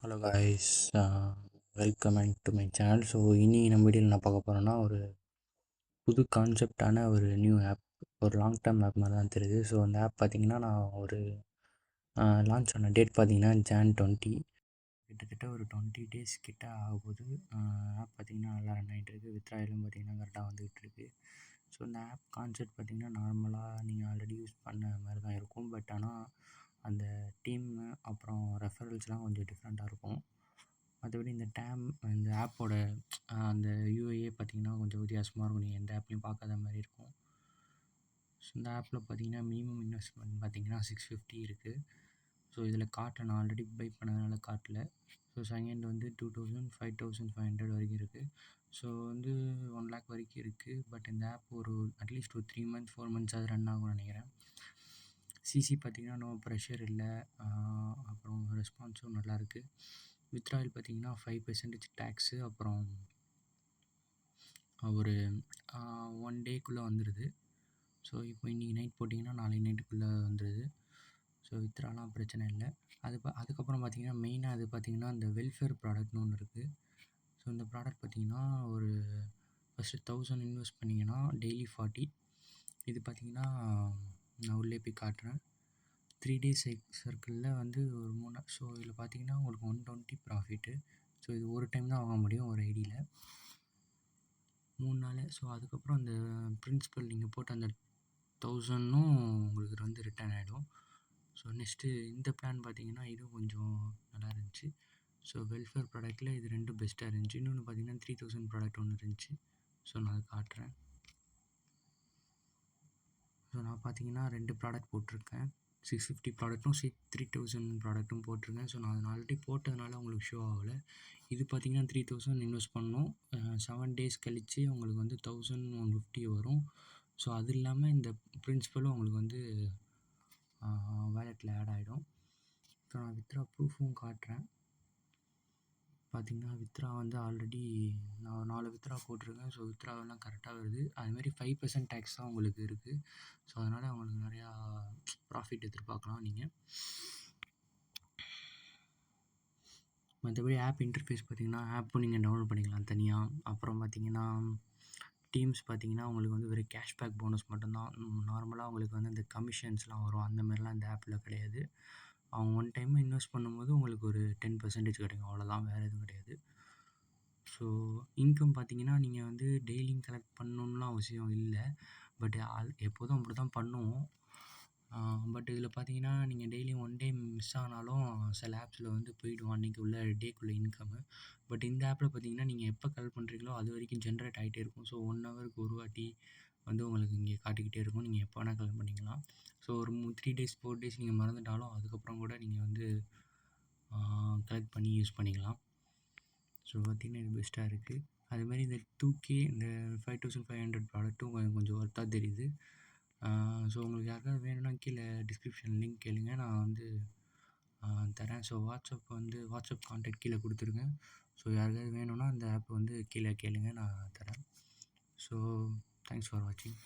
Hello guys, welcome and to my channel. So இனி நம்ம வீடியோவில் நான் பார்க்க போகிறேன்னா ஒரு புது கான்செப்டான ஒரு நியூ ஆப், ஒரு லாங் டேர்ம் ஆப் மாதிரி தான் தெரியுது. ஸோ அந்த ஆப் பார்த்திங்கன்னா நான் ஒரு லான்ச் ஆன டேட் பார்த்திங்கன்னா Jan 20, கிட்டத்தட்ட ஒரு 20 days கிட்ட ஆகும்போது ஆப் பார்த்திங்கன்னா நல்லா ரன் ஆகிட்டு இருக்குது. வித்ராயிலும் பார்த்திங்கன்னா கரெக்டாக வந்துகிட்டு இருக்குது. ஸோ இந்த ஆப் கான்செப்ட் பார்த்திங்கன்னா நார்மலாக நீங்கள் ஆல்ரெடி யூஸ் பண்ண மாதிரி தான் இருக்கும். பட் ஆனால் அந்த டீம்மு அப்புறம் ரெஃபரல்ஸ்லாம் கொஞ்சம் டிஃப்ரெண்ட்டாக இருக்கும். மற்றபடி இந்த ஆப்போட அந்த யூஐயே பார்த்திங்கன்னா கொஞ்சம் வித்தியாசமாக இருக்கும். நீங்கள் எந்த ஆப்லேயும் பார்க்காத மாதிரி இருக்கும். ஸோ இந்த ஆப்பில் பார்த்திங்கன்னா மினிமம் இன்வெஸ்ட்மெண்ட் பார்த்திங்கன்னா 650 இருக்குது. ஸோ இதில் காட்டல, நான் ஆல்ரெடி பை பண்ணதுனால காட்டல. ஸோ செகண்ட் வந்து 2000, 5500 வரைக்கும் இருக்குது. ஸோ வந்து 1 lakh வரைக்கும் இருக்குது. பட் இந்த ஆப் ஒரு அட்லீஸ்ட் ஒரு 3 months 4 months அது ரன் ஆகும்னு நினைக்கிறேன். சிசி பார்த்திங்கன்னா நோ ப்ரெஷர் இல்லை, அப்புறம் ரெஸ்பான்ஸும் நல்லாயிருக்கு. வித்ராயல் பார்த்திங்கன்னா 5% டேக்ஸு, அப்புறம் ஒரு 1 டேக்குள்ளே வந்துடுது. ஸோ இப்போ இன்றைக்கி நைட் போட்டிங்கன்னா நாளைக்கு நைட்டுக்குள்ளே வந்துடுது. ஸோ வித்ராலாம் பிரச்சனை இல்லை. அதுக்கப்புறம் பார்த்திங்கன்னா மெயினாக அது பார்த்திங்கன்னா இந்த வெல்ஃபேர் ப்ராடக்ட்னு ஒன்று இருக்குது. ஸோ இந்த ப்ராடக்ட் பார்த்திங்கன்னா ஒரு ஃபஸ்ட்டு 1000 இன்வெஸ்ட் பண்ணிங்கன்னா டெய்லி 40. இது பார்த்திங்கன்னா நான் உள்ளே போய் காட்டுறேன். 3 days சர்க்கிளில் வந்து ஒரு 3. ஸோ இதில் பார்த்திங்கன்னா உங்களுக்கு 120 ப்ராஃபிட்டு. ஸோ இது ஒரு டைம் தான் வாங்க முடியும் ஒரு ஐடியில், 3 நாள். ஸோ அதுக்கப்புறம் அந்த பிரின்சிபல் நீங்கள் போட்ட அந்த 1000ம் உங்களுக்கு வந்து ரிட்டர்ன் ஆகிடும். ஸோ நெக்ஸ்ட்டு இந்த பிளான் பார்த்திங்கன்னா இதுவும் கொஞ்சம் நல்லா இருந்துச்சு. ஸோ வெல்ஃபேர் ப்ராடக்ட்டில் இது ரெண்டும் பெஸ்ட்டாக இருந்துச்சு. இன்னொன்று பார்த்திங்கன்னா 3000 ப்ராடக்ட் ஒன்று இருந்துச்சு. ஸோ நான் அதை காட்டுறேன். ஸோ நான் பார்த்திங்கன்னா 2 ப்ராடக்ட் போட்டிருக்கேன். 650 ப்ராடக்ட்டும் 3000 ப்ராடக்ட்டும் போட்டிருக்கேன். ஸோ நான் ஆல்ரெடி போட்டதுனால உங்களுக்கு ஷோ ஆகலை. இது பார்த்திங்கன்னா 3000 இன்வெஸ்ட் பண்ணோம், 7 days கழித்து உங்களுக்கு வந்து 1150 வரும். ஸோ அது இல்லாமல் இந்த பிரின்சிபலும் உங்களுக்கு வந்து வேலெட்டில் ஆட் ஆகிடும். ஸோ நான் வித்ரா ப்ரூஃபும் காட்டுறேன். பார்த்திங்கன்னா வித்ரா வந்து ஆல்ரெடி நான் 4 வித்ரா போட்டிருக்கேன். ஸோ வித்ராவெல்லாம் கரெக்டாக வருது. அதுமாதிரி 5% டேக்ஸ் தான் உங்களுக்கு இருக்குது. ஸோ அதனால் உங்களுக்கு நிறையா ப்ராஃபிட் எதிர்பார்க்கலாம் நீங்கள். மற்றபடி ஆப் இன்டர்ஃபேஸ் பார்த்திங்கன்னா ஆப்பும் நீங்கள் டவுன்லோட் பண்ணிக்கலாம் தனியாக. அப்புறம் பார்த்திங்கன்னா டீம்ஸ் பார்த்திங்கன்னா உங்களுக்கு வந்து வெறும் கேஷ்பேக் போனஸ் மட்டும்தான். நார்மலாக உங்களுக்கு வந்து இந்த கமிஷன்ஸ்லாம் வரும், அந்த மாதிரிலாம் இந்த ஆப்பில் கிடையாது. அவங்க 1 டைம் இன்வெஸ்ட் பண்ணும்போது உங்களுக்கு ஒரு 10% கிடைக்கும், அவ்வளோதான், வேறு எதுவும் கிடையாது. ஸோ இன்கம் பார்த்திங்கன்னா நீங்கள் வந்து டெய்லியும் கலெக்ட் பண்ணணுன்னுலாம் அவசியம் இல்லை. பட் எப்போதும் அப்படி தான் பண்ணுவோம். பட் இதில் பார்த்திங்கன்னா நீங்கள் டெய்லியும் 1 டே மிஸ் ஆனாலும் சில ஆப்ஸில் வந்து போய்டும் அன்றைக்கி உள்ள டேக்குள்ளே இன்கம்மு. பட் இந்த ஆப்பில் பார்த்திங்கன்னா நீங்கள் எப்போ கலெக்ட் பண்ணுறீங்களோ அது வரைக்கும் ஜென்ரேட் ஆகிட்டே இருக்கும். ஸோ 1 ஹவருக்கு ஒரு வாட்டி வந்து உங்களுக்கு இங்கே காட்டிக்கிட்டே இருக்கும். நீங்கள் எப்போ வேணால் கலெக்ட் பண்ணிக்கலாம். ஸோ ஒரு 3 days 4 days நீங்கள் மறந்துட்டாலும் அதுக்கப்புறம் கூட நீங்கள் வந்து கலெக்ட் பண்ணி யூஸ் பண்ணிக்கலாம். ஸோ பார்த்திங்கன்னா இது பெஸ்ட்டாக இருக்குது. அதுமாதிரி இந்த 2K இந்த 5500 ப்ராடக்ட்டும் கொஞ்சம் ஒர்த்தாக தெரியுது. ஸோ உங்களுக்கு யாருக்காவது வேணும்னா கீழே டிஸ்கிரிப்ஷன் லிங்க் கேளுங்க, நான் வந்து தரேன். ஸோ வாட்ஸ்அப் கான்டாக்ட் கீழே கொடுத்துருங்க. ஸோ யாருக்காவது வேணும்னா அந்த ஆப் வந்து கீழே கேளுங்க, நான் தரேன். ஸோ தேங்க்ஸ் ஃபார் வாட்சிங்.